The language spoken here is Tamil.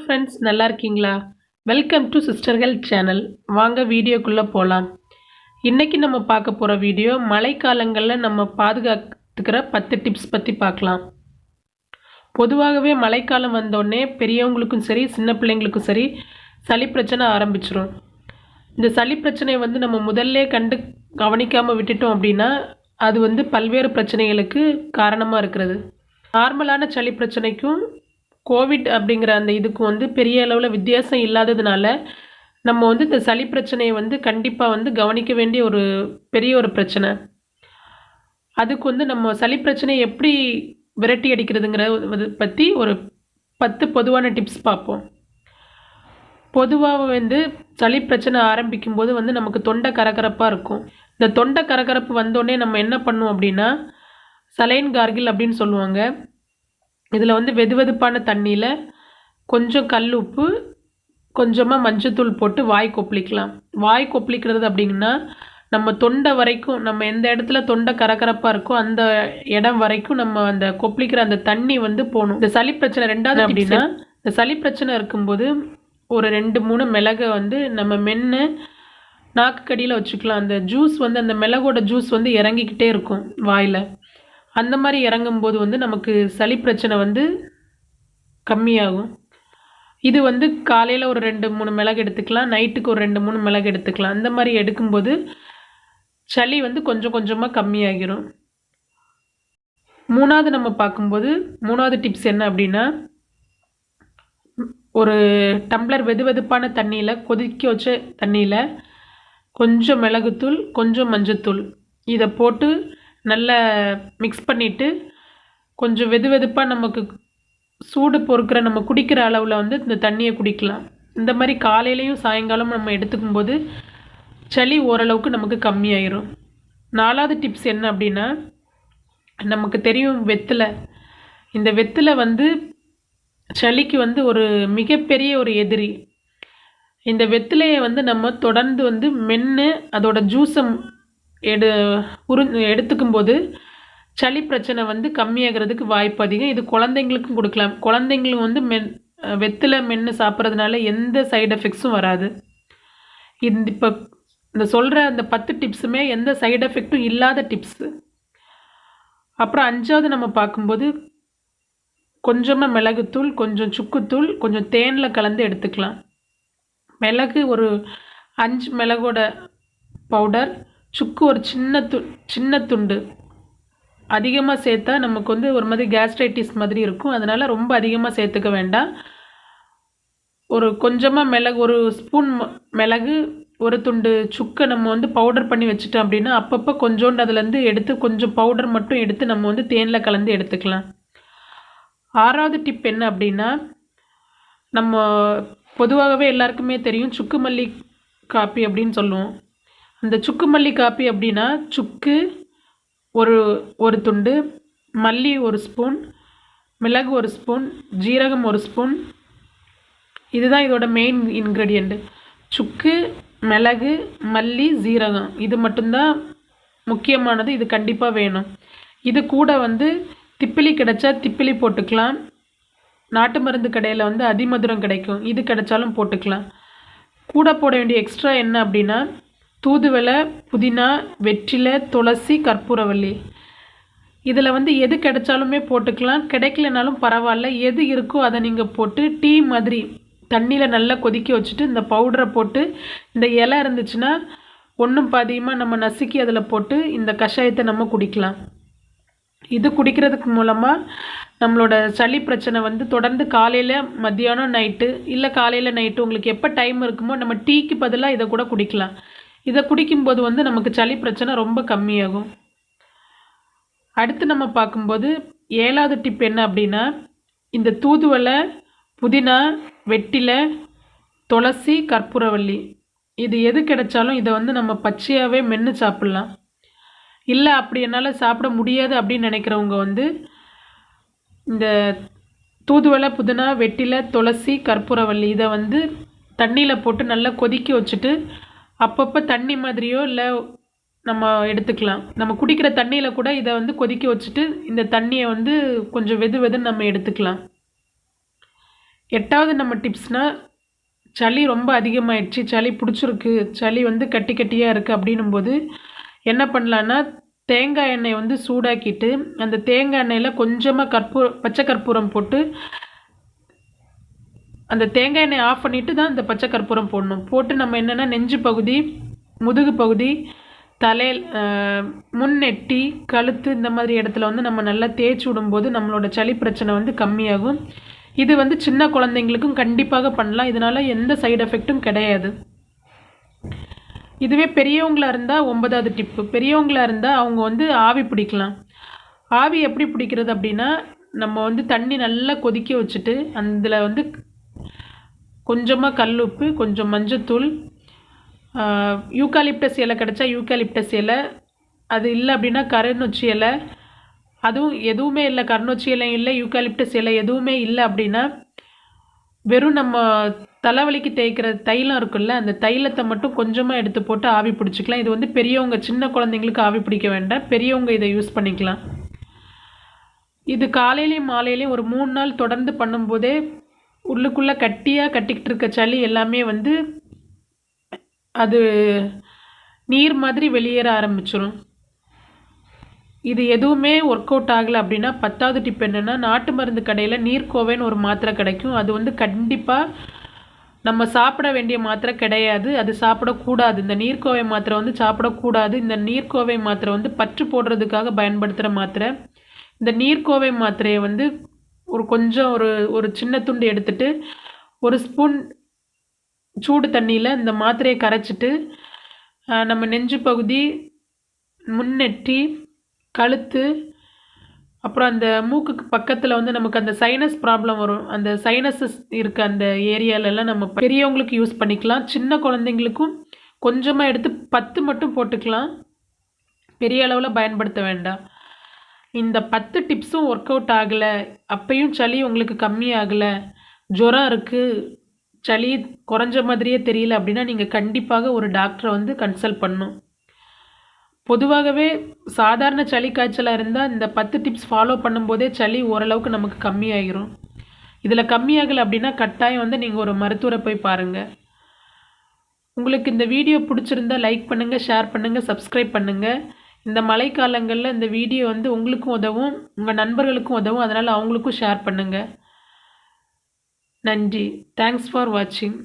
ஃப்ரெண்ட்ஸ், நல்லா இருக்கீங்களா? வெல்கம் டு சிஸ்டர்கள் சேனல். வாங்க வீடியோக்குள்ளே போகலாம். இன்றைக்கி நம்ம பார்க்க போகிற வீடியோ மழைக்காலங்களில் நம்ம பாதுகாத்துக்கிற 10 டிப்ஸ் பற்றி பார்க்கலாம். பொதுவாகவே மழைக்காலம் வந்தோடனே பெரியவங்களுக்கும் சரி சின்ன பிள்ளைங்களுக்கும் சரி சளி பிரச்சனை ஆரம்பிச்சிடும். இந்த சளி பிரச்சனையை நம்ம முதல்ல கவனிக்காமல் விட்டுட்டோம் அப்படின்னா அது பல்வேறு பிரச்சனைகளுக்கு காரணமாக இருக்கிறது. நார்மலான சளி பிரச்சனைக்கும் கோவிட் அப்படிங்கிற அந்த இதுக்கும் பெரிய அளவில் வித்தியாசம் இல்லாததுனால நம்ம இந்த சளி பிரச்சனையை கண்டிப்பாக கவனிக்க வேண்டிய ஒரு பெரிய ஒரு பிரச்சனை. அதுக்கு நம்ம சளி பிரச்சனையை எப்படி விரட்டி அடிக்கிறதுங்கிற பற்றி ஒரு 10 பொதுவான டிப்ஸ் பார்ப்போம். பொதுவாக சளி பிரச்சனை ஆரம்பிக்கும் போது நமக்கு தொண்டை கரகரப்பாக இருக்கும். இந்த தொண்டை கரகரப்பு வந்தோடனே நம்ம என்ன பண்ணுவோம் அப்படின்னா சலைன் கார்கில் அப்படின்னு சொல்லுவாங்க. இதில் வெதுவெதுப்பான தண்ணியில் கொஞ்சம் கல் உப்பு கொஞ்சமாக மஞ்சத்தூள் போட்டு வாய் கொப்பளிக்கலாம். வாய் கொப்பளிக்கிறது அப்படின்னா நம்ம தொண்டை வரைக்கும், நம்ம எந்த இடத்துல தொண்டை கரகரப்பாக இருக்கோ அந்த இடம் வரைக்கும் நம்ம அந்த கொப்பளிக்கிற அந்த தண்ணி போகணும். இந்த சளி பிரச்சனை ரெண்டாவது அப்படின்னா இந்த சளி பிரச்சனை இருக்கும்போது ஒரு 2-3 மிளகை நம்ம மென்று நாக்கு கடியில் வச்சுக்கலாம். அந்த ஜூஸ் அந்த மிளகோட ஜூஸ் இறங்கிக்கிட்டே இருக்கும் வாயில். அந்த மாதிரி இறங்கும்போது நமக்கு சளி பிரச்சனை கம்மியாகும். இது காலையில் ஒரு 2-3 மிளகு எடுத்துக்கலாம், நைட்டுக்கு ஒரு 2-3 மிளகு எடுத்துக்கலாம். அந்த மாதிரி எடுக்கும்போது சளி கொஞ்சம் கொஞ்சமாக கம்மியாகிரும். மூணாவது நம்ம பார்க்கும்போது மூணாவது டிப்ஸ் என்ன அப்படின்னா ஒரு டம்ளர் வெதுவெதுப்பான தண்ணியில் கொதிக்க வச்ச தண்ணியில் கொஞ்சம் மிளகுத்தூள் கொஞ்சம் மஞ்சத்தூள் இதை போட்டு நல்லா மிக்ஸ் பண்ணிவிட்டு கொஞ்சம் வெதுவெதுப்பாக நமக்கு சூடு பொறுக்கிற நம்ம குடிக்கிற அளவில் இந்த தண்ணியை குடிக்கலாம். இந்த மாதிரி காலையிலையும் சாயங்காலமும் நம்ம எடுத்துக்கும்போது சளி ஓரளவுக்கு நமக்கு கம்மியாயிரும். நாலாவது டிப்ஸ் என்ன அப்படின்னா நமக்கு தெரியும் வெத்தலை. இந்த வெத்தலை சளிக்கு ஒரு மிகப்பெரிய ஒரு எதிரி. இந்த வெத்தலையை நம்ம தொடர்ந்து மென்று அதோட ஜூஸை எடுத்துக்கும்போது சளி பிரச்சனை கம்மியாகிறதுக்கு வாய்ப்பு அதிகம். இது குழந்தைங்களுக்கும் கொடுக்கலாம். குழந்தைங்களும் வெத்தலை மென்று சாப்பிட்றதுனால எந்த சைடு எஃபெக்ட்ஸும் வராது. இப்போ இந்த சொல்கிற அந்த 10 டிப்ஸுமே எந்த சைடு எஃபெக்ட்டும் இல்லாத டிப்ஸு. அப்புறம் 5வது நம்ம பார்க்கும்போது கொஞ்சமாக மிளகுத்தூள் கொஞ்சம் சுக்குத்தூள் கொஞ்சம் தேனில் கலந்து எடுத்துக்கலாம். மிளகு ஒரு 5 மிளகோட பவுடர், சுக்கு ஒரு சின்ன துண்டு. அதிகமாக சேர்த்தா நமக்கு ஒரு மாதிரி கேஸ்ட்ரைட்டிஸ் மாதிரி இருக்கும். அதனால் ரொம்ப அதிகமாக சேர்த்துக்க வேண்டாம். ஒரு கொஞ்சமாக மிளகு, ஒரு ஸ்பூன் மிளகு, ஒரு துண்டு சுக்கை நம்ம பவுடர் பண்ணி வச்சுட்டோம் அப்படின்னா அப்பப்போ கொஞ்சோண்டு அதுலேருந்து எடுத்து கொஞ்சம் பவுடர் மட்டும் எடுத்து நம்ம தேனில் கலந்து எடுத்துக்கலாம். 6வது டிப் என்ன அப்படின்னா நம்ம பொதுவாகவே எல்லாருக்குமே தெரியும் சுக்கு மல்லி காப்பி அப்படின்னு சொல்லுவோம். அந்த சுக்கு மல்லி காப்பி அப்படின்னா சுக்கு ஒரு துண்டு, மல்லி ஒரு ஸ்பூன், மிளகு ஒரு ஸ்பூன், ஜீரகம் ஒரு ஸ்பூன். இதுதான் இதோட மெயின் இன்க்ரீடியண்ட்டு. சுக்கு, மிளகு, மல்லி, ஜீரகம் இது மட்டும்தான் முக்கியமானது. இது கண்டிப்பாக வேணும். இது கூட திப்பிலி கிடைச்சா திப்பிலி போட்டுக்கலாம். நாட்டு மருந்து கடையில் அதிமதுரம் கிடைக்கும், இது கிடைச்சாலும் போட்டுக்கலாம். கூட போட வேண்டிய எக்ஸ்ட்ரா என்ன அப்படின்னா தூதுவளை, புதினா, வெற்றிலை, துளசி, கற்பூரவள்ளி. இதில் எது கிடைச்சாலுமே போட்டுக்கலாம். கிடைக்கலனாலும் பரவாயில்ல, எது இருக்கோ அதை நீங்கள் போட்டு டீ மாதிரி தண்ணியில் நல்லா கொதிக்க வச்சுட்டு இந்த பவுடரை போட்டு இந்த இலை இருந்துச்சுன்னா ஒன்றும் பாதியமாக நம்ம நசுக்கி அதில் போட்டு இந்த கஷாயத்தை நம்ம குடிக்கலாம். இது குடிக்கிறதுக்கு மூலமாக நம்மளோட சளி பிரச்சனை தொடர்ந்து காலையில், மத்தியானம், நைட்டு இல்லை காலையில் நைட்டு உங்களுக்கு எப்போ டைம் இருக்குமோ நம்ம டீக்கு பதிலாக இதை கூட குடிக்கலாம். இதை குடிக்கும்போது நமக்கு சளி பிரச்சனை ரொம்ப கம்மியாகும். அடுத்து நம்ம பார்க்கும்போது 7வது டிப் என்ன அப்படின்னா இந்த தூதுவளை, புதினா, வெற்றிலை, துளசி, கற்பூரவள்ளி இது எது கிடைச்சாலும் இதை நம்ம பச்சையாகவே மென்று சாப்பிட்லாம். இல்லை அப்படி என்னால் சாப்பிட முடியாது அப்படின்னு நினைக்கிறவங்க இந்த தூதுவளை, புதினா, வெற்றிலை, துளசி, கற்பூரவள்ளி இதை தண்ணியில் போட்டு நல்லா கொதிக்க வச்சுட்டு அப்பப்போ தண்ணி மாதிரியோ இல்லை நம்ம எடுத்துக்கலாம். நம்ம குடிக்கிற தண்ணியில் கூட இதை கொதிக்க வச்சுட்டு இந்த தண்ணியை கொஞ்சம் வெதுன்னு நம்ம எடுத்துக்கலாம். 8வது நம்ம டிப்ஸ்னால் சளி ரொம்ப அதிகமாகிடுச்சு, சளி பிடிச்சிருக்கு, சளி வந்து கட்டி கட்டியாக இருக்குது அப்படின்னும்போது என்ன பண்ணலான்னா தேங்காய் எண்ணெய் வந்து சூடாக்கிட்டு அந்த தேங்காய் எண்ணெயில் கொஞ்சமாக பச்சை கற்பூரம் போட்டு அந்த தேங்காய் எண்ணெய் ஆஃப் பண்ணிவிட்டு தான் இந்த பச்சை கற்பூரம் போடணும். போட்டு நம்ம என்னென்னா நெஞ்சு பகுதி, முதுகு பகுதி, தலையில் முன்னெட்டி, கழுத்து இந்த மாதிரி இடத்துல வந்து நம்ம நல்லா தேய்ச்சி விடும்போது நம்மளோட சளி பிரச்சனை வந்து கம்மியாகும். இது வந்து சின்ன குழந்தைங்களுக்கும் கண்டிப்பாக பண்ணலாம். இதனால் எந்த சைடு எஃபெக்ட்டும் கிடையாது. இதுவே பெரியவங்களாக இருந்தால் 9வது டிப்பு, பெரியவங்களாக இருந்தால் அவங்க வந்து ஆவி பிடிக்கலாம். ஆவி எப்படி பிடிக்கிறது அப்படின்னா நம்ம வந்து தண்ணி நல்லா கொதிக்க வச்சுட்டு அதில் வந்து கொஞ்சமாக கல்லுப்பு, கொஞ்சம் மஞ்சத்தூள், யூக்காலிப்டஸ் இலை கிடச்சா யூக்காலிப்டஸ் இலை, அது இல்லை அப்படின்னா கருநொச்சி இலை, அதுவும் எதுவுமே இல்லை, கருநொச்சி இலை இல்லை, யூக்காலிப்டஸ் இலை எதுவுமே இல்லை அப்படின்னா வெறும் நம்ம தலைவலிக்கு தேய்க்கிற தைலம் இருக்குல்ல, அந்த தைலத்தை மட்டும் கொஞ்சமாக எடுத்து போட்டு ஆவி பிடிச்சிக்கலாம். இது வந்து பெரியவங்க, சின்ன குழந்தைங்களுக்கு ஆவி பிடிக்க வேண்டாம், பெரியவங்க இதை யூஸ் பண்ணிக்கலாம். இது காலையிலையும் மாலையிலையும் ஒரு 3 நாள் தொடர்ந்து பண்ணும்போதே உள்ளுக்குள்ளே கட்டிக்கிட்டு இருக்க சளி எல்லாமே வந்து அது நீர் மாதிரி வெளியேற ஆரம்பிச்சிடும். இது எதுவுமே ஒர்க் அவுட் ஆகலை அப்படின்னா 10வது டிப் என்னென்னா நாட்டு மருந்து கடையில் நீர்க்கோவைன்னு ஒரு மாத்திரை கிடைக்கும். அது வந்து கண்டிப்பாக நம்ம சாப்பிட வேண்டிய மாத்திரை கிடையாது, அது சாப்பிடக்கூடாது. இந்த நீர்க்கோவை மாத்திரை வந்து சாப்பிடக்கூடாது. இந்த நீர்க்கோவை மாத்திரை வந்து பற்று போடுறதுக்காக பயன்படுத்துகிற மாத்திரை. இந்த நீர்க்கோவை மாத்திரையை வந்து கொஞ்சம் ஒரு சின்ன துண்டு எடுத்துட்டு 1 ஸ்பூன் சூடு தண்ணியில் இந்த மாத்திரையை கரைச்சிட்டு நம்ம நெஞ்சு பகுதி, முன்னெட்டி, கழுத்து, அப்புறம் அந்த மூக்குக்கு பக்கத்தில் வந்து நமக்கு அந்த சைனஸ் ப்ராப்ளம் வரும், அந்த சைனஸஸ் இருக்க அந்த ஏரியாலெல்லாம் நம்ம பெரியவங்களுக்கு யூஸ் பண்ணிக்கலாம். சின்ன குழந்தைங்களுக்கும் கொஞ்சமாக எடுத்து 10 மட்டும் போட்டுக்கலாம், பெரிய அளவில் பயன்படுத்த வேண்டாம். இந்த 10 டிப்ஸும் ஒர்க் அவுட் ஆகலை, அப்பையும் சளி உங்களுக்கு கம்மியாகலை, ஜுரம் இருக்குது, சளி குறைஞ்ச மாதிரியே தெரியல அப்படின்னா நீங்கள் கண்டிப்பாக ஒரு டாக்டரை வந்து கன்சல்ட் பண்ணணும். பொதுவாகவே சாதாரண சளி காய்ச்சலாக இருந்தால் இந்த 10 டிப்ஸ் ஃபாலோ பண்ணும்போதே சளி ஓரளவுக்கு நமக்கு கம்மியாகிரும். இதில் கம்மியாகலை அப்படின்னா கட்டாயம் வந்து நீங்கள் ஒரு மருத்துவரை போய் பாருங்கள். உங்களுக்கு இந்த வீடியோ பிடிச்சிருந்தா லைக் பண்ணுங்கள், ஷேர் பண்ணுங்கள், சப்ஸ்கிரைப் பண்ணுங்கள். இந்த மழைக்காலங்களில் இந்த வீடியோ வந்து உங்களுக்கும் உதவும், உங்கள் நண்பர்களுக்கும் உதவும், அதனால் அவங்களுக்கும் ஷேர் பண்ணுங்கள். நன்றி. தேங்க்ஸ் ஃபார் வாட்சிங்.